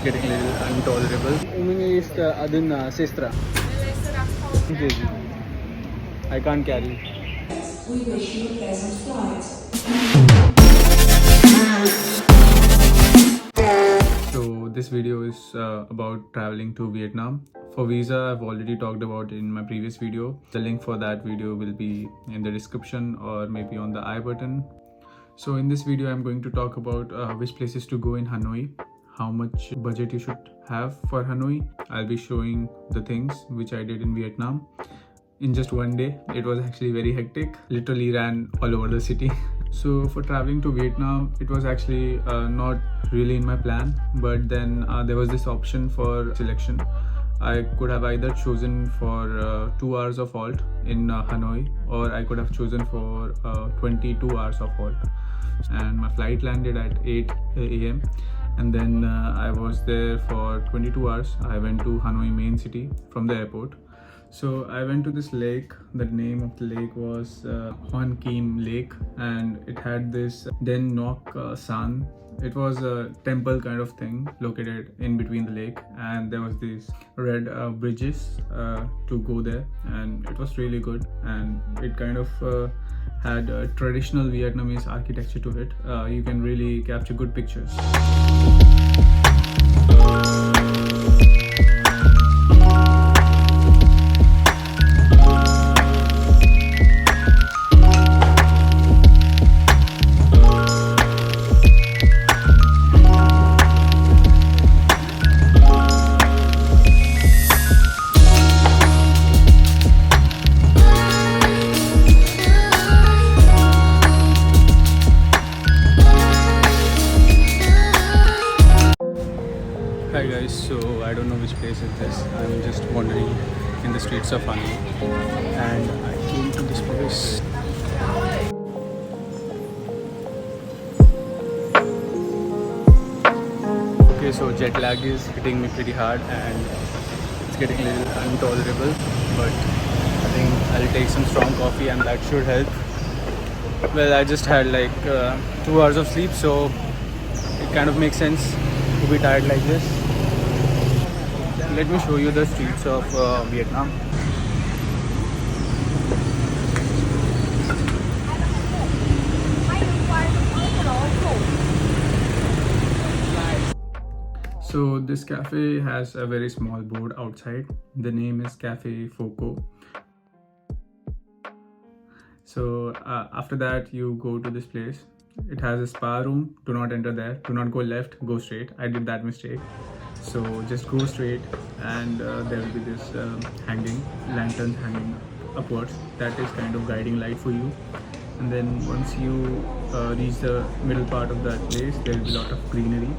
getting a little intolerable. Uming is adun sestra. I can't carry. We wish you a pleasant flight. So this video is about traveling to Vietnam. For visa, I've already talked about in my previous video. The link for that video will be in the description or maybe on the I button. So in this video, I'm going to talk about which places to go in Hanoi, how much budget you should have for Hanoi. I'll be showing the things which I did in Vietnam in just one day. It was actually very hectic, literally ran all over the city. So for traveling to Vietnam, it was actually not really in my plan, but then there was this option for selection. I could have either chosen for 2 hours of halt in Hanoi, or I could have chosen for 22 hours of halt. And my flight landed at 8 a.m. and then I was there for 22 hours. I went to Hanoi main city from the airport. So I went to this lake. The name of the lake was Hoan Kim Lake, and it had this Den Nok San. It was a temple kind of thing located in between the lake, and there was these red bridges to go there, and it was really good. And it kind of had a traditional Vietnamese architecture to it. You can really capture good pictures. Hi guys, so I don't know which place is this. I'm just wandering in the streets of Hanoi and I came to this place. Okay, so jet lag is hitting me pretty hard and it's getting a little intolerable, but I think I'll take some strong coffee and that should help. Well, I just had like 2 hours of sleep, so it kind of makes sense to be tired like this. Let me show you the streets of Vietnam. So this cafe has a very small board outside. The name is Cafe Foco. So after that you go to this place. It has a spa room. Do not enter there. Do not go left, go straight. I did that mistake. So just go straight and there will be this lanterns hanging upwards. That is kind of guiding light for you. And then once you reach the middle part of that place, there will be a lot of greenery.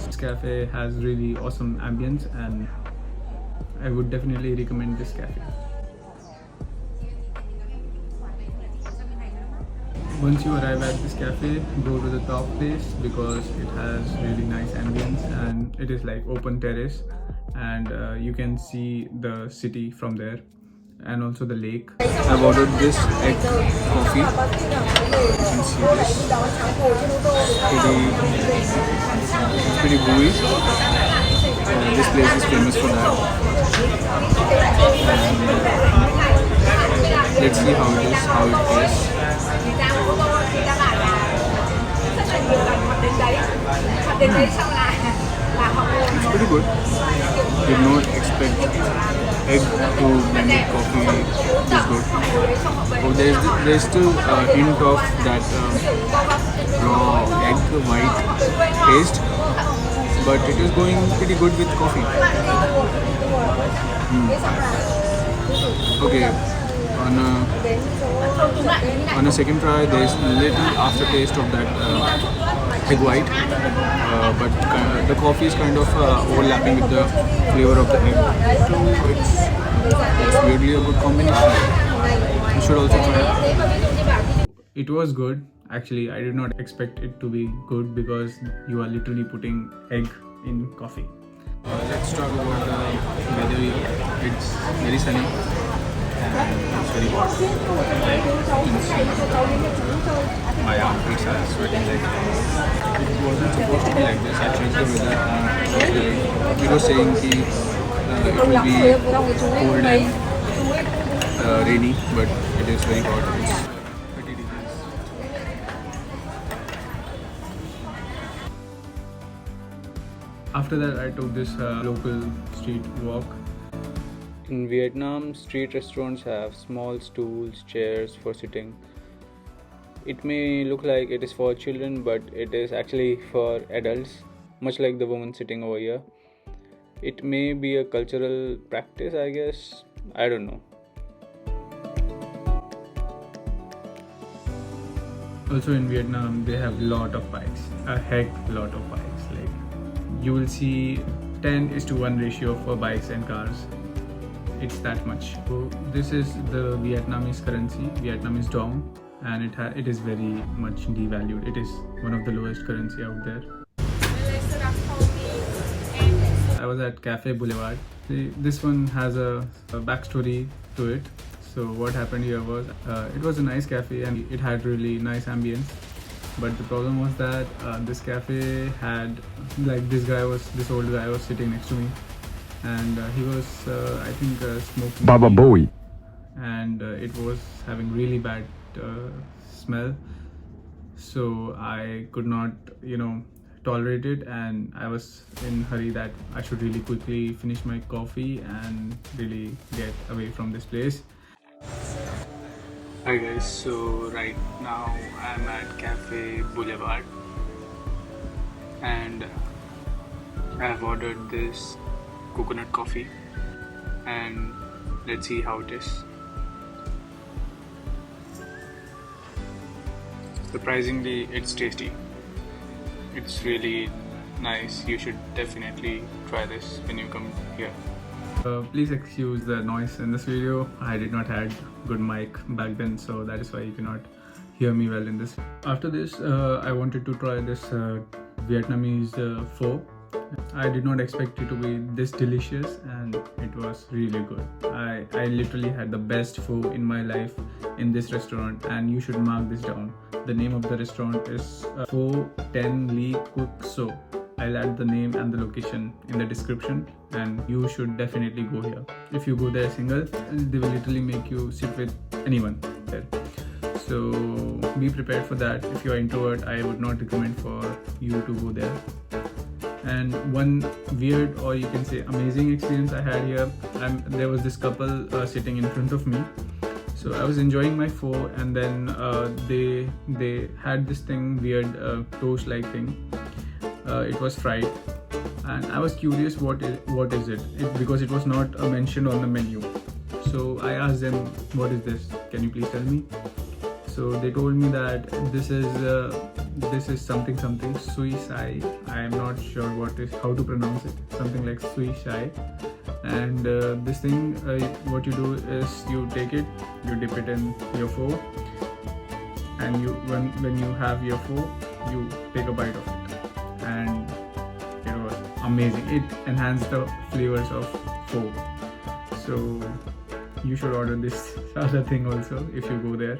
This cafe has really awesome ambience and I would definitely recommend this cafe. Once you arrive at this cafe, go to the top place because it has really nice ambience and it is like open terrace and you can see the city from there and also the lake. I've ordered this egg coffee. You can see this. It's pretty gooey. This place is famous for that. And let's see how it is, how it tastes. It's pretty good. Did not expect egg to blended coffee is good. Oh, there's still a hint of that raw egg white taste, but it is going pretty good with coffee. Okay. On a second try, there's a little aftertaste of that egg white, but the coffee is kind of overlapping with the flavor of the egg. It's weirdly a good combination. You should also try it. It was good. Actually, I did not expect it to be good because you are literally putting egg in coffee. Let's talk about the weather here. It's very sunny. It's very hot. My armpits are sweating like that. It wasn't supposed to be like this. I changed the weather He was saying it will be cold and rainy, but it is very hot. It's 30 degrees. After that, I took this local street walk. In Vietnam, street restaurants have small stools, chairs for sitting. It may look like it is for children, but it is actually for adults, much like the woman sitting over here. It may be a cultural practice, I guess. I don't know. Also in Vietnam, they have a lot of bikes, a heck lot of bikes. Like you will see 10:1 ratio for bikes and cars. It's that much. So this is the Vietnamese currency, Vietnamese dong, and it is very much devalued. It is one of the lowest currency out there. I was at Cafe Boulevard. This one has a backstory to it. So what happened here was, it was a nice cafe and it had really nice ambience. But the problem was that this cafe had, like this old guy was sitting next to me, and he was, I think, smoking. Baba Bowie. And it was having really bad smell. So I could not, tolerate it, and I was in hurry that I should really quickly finish my coffee and really get away from this place. Hi guys, so right now I'm at Cafe Boulevard and I have ordered this coconut coffee and let's see how it is. Surprisingly, it's tasty. It's really nice. You should definitely try this when you come here. Please excuse the noise in this video. I did not had good mic back then, so that is why you cannot hear me well in this. After this, I wanted to try this Vietnamese pho. I did not expect it to be this delicious, and it was really good. I literally had the best pho in my life in this restaurant, and you should mark this down. The name of the restaurant is Pho Ten Lee Cook So. I'll add the name and the location in the description, and you should definitely go here. If you go there single, they will literally make you sit with anyone there. So be prepared for that. If you're introvert, I would not recommend for you to go there. And one weird, or you can say amazing experience I had here, there was this couple sitting in front of me. So I was enjoying my pho, and then they had this thing, weird toast like thing. It was fried, and I was curious what is it, because it was not mentioned on the menu. So I asked them, what is this, can you please tell me? So they told me that this is something sui sai. I am not sure how to pronounce it, something like sui sai. And this thing, what you do is you take it, you dip it in your pho, and when you have your pho, you take a bite of it. And it was amazing. It enhanced the flavors of pho. So you should order this other thing also if you go there.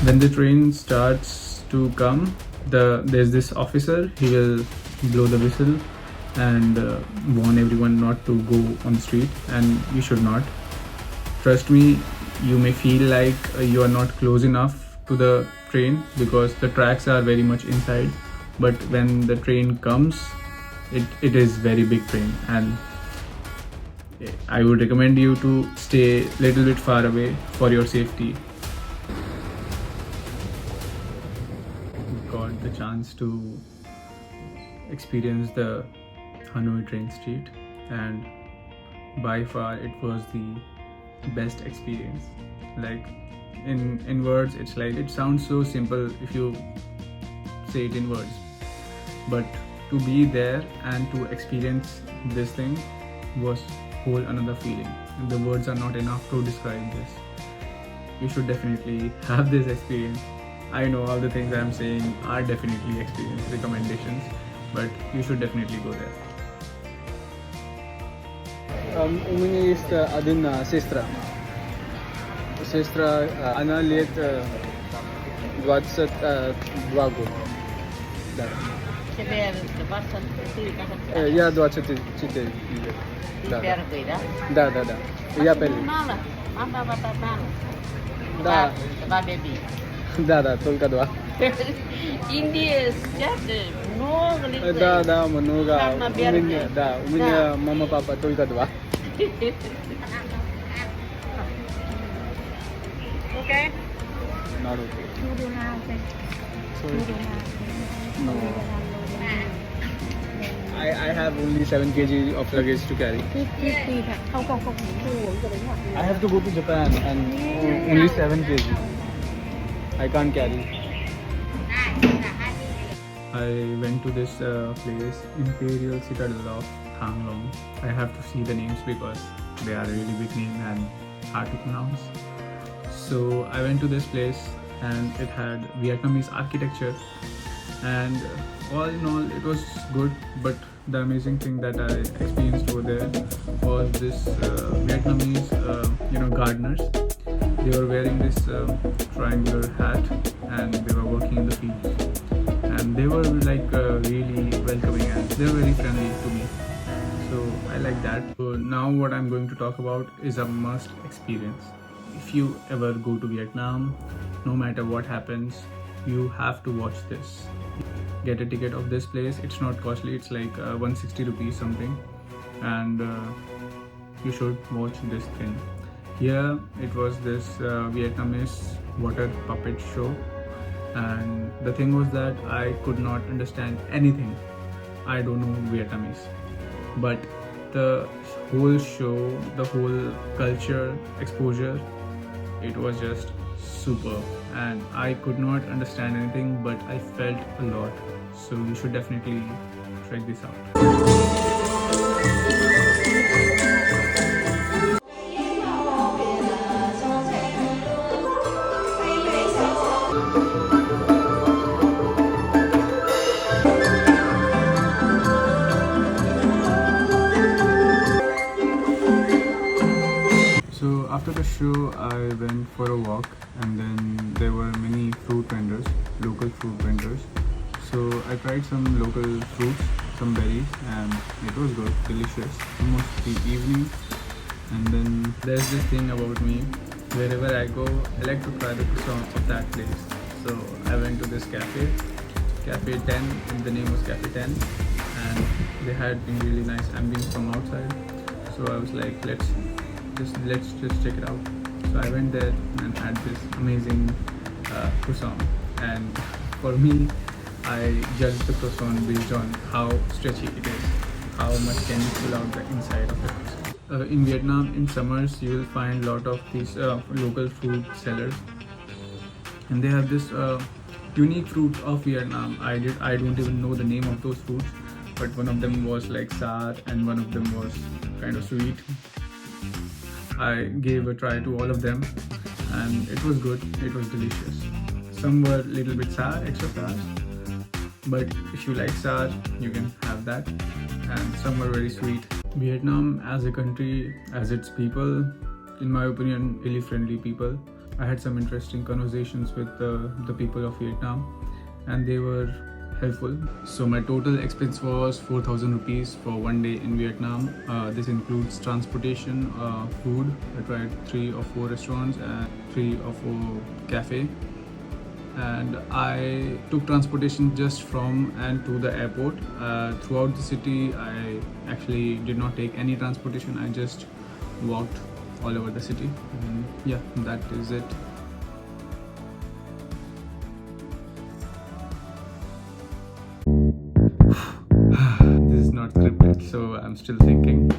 When the train starts to come, there's this officer. He will blow the whistle and warn everyone not to go on the street, and you should not. Trust me, you may feel like you are not close enough to the train because the tracks are very much inside, but when the train comes, it is very big train, and I would recommend you to stay a little bit far away for your safety. Got the chance to experience the Hanoi train street, and by far it was the best experience. Like in words, it's like, it sounds so simple if you say it in words, but to be there and to experience this thing was whole another feeling. The words are not enough to describe this. You should definitely have this experience. I know all the things I'm saying are definitely experience recommendations, but you should definitely go there. У меня есть одна сестра. Сестра, она лет 22 года. Да. Тебе 24 Я 24. Да. первый, да? Да. Я первый. Мало. Мама, папа, мало. Да. Два беби. Да, только 2. Индия сейчас много людей. Да, много. Мама, У меня, да. у меня мама, папа только 2. Okay. Not okay. Sorry. No. I have only 7 kg of luggage to carry. I have to go to Japan and only 7 kg. I can't carry. I went to this place, Imperial Citadel of Thang. I have to see the names because they are really big name and hard to pronounce. So I went to this place and it had Vietnamese architecture, and all in all it was good, but the amazing thing that I experienced over there was this Vietnamese gardeners. They were wearing this triangular hat and they were working in the fields, and they were like really welcoming and they were very friendly to me, so I like that. So now what I'm going to talk about is a must experience. If you ever go to Vietnam, no matter what happens, you have to watch this. Get a ticket of this place. It's not costly, it's like 160 rupees something, and you should watch this thing. Here it was this Vietnamese water puppet show, and the thing was that I could not understand anything. I don't know Vietnamese, but the whole show, the whole culture exposure, it was just super, and I could not understand anything, but I felt a lot. So you should definitely check this out. So after the show, I went for a walk, and then there were many fruit vendors, local fruit vendors. So I tried some local fruits, some berries, and it was good, delicious. Almost the evening, and then there's this thing about me. Wherever I go, I like to try the croissant of that place. So I went to this cafe, Cafe 10, and the name was Cafe 10, and they had been really nice ambience from outside. So I was like, let's just check it out. So I went there and had this amazing croissant, and for me, I judged the croissant based on how stretchy it is, how much can you pull out the inside of it. In Vietnam, in summers, you will find a lot of these local fruit sellers, and they have this unique fruit of Vietnam. I don't even know the name of those fruits, but one of them was like sour and one of them was kind of sweet. I gave a try to all of them, and it was good, it was delicious. Some were a little bit sour, extra sour, but if you like sour, you can have that, and some were very sweet. Vietnam as a country, as its people, in my opinion, really friendly people. I had some interesting conversations with the people of Vietnam, and they were helpful. So my total expense was 4,000 rupees for one day in Vietnam. This includes transportation, food. I tried 3 or 4 restaurants and 3 or 4 cafe. And I took transportation just from and to the airport. Throughout the city, I actually did not take any transportation. I just walked all over the city. And yeah, that is it. This is not scripted, so I'm still thinking.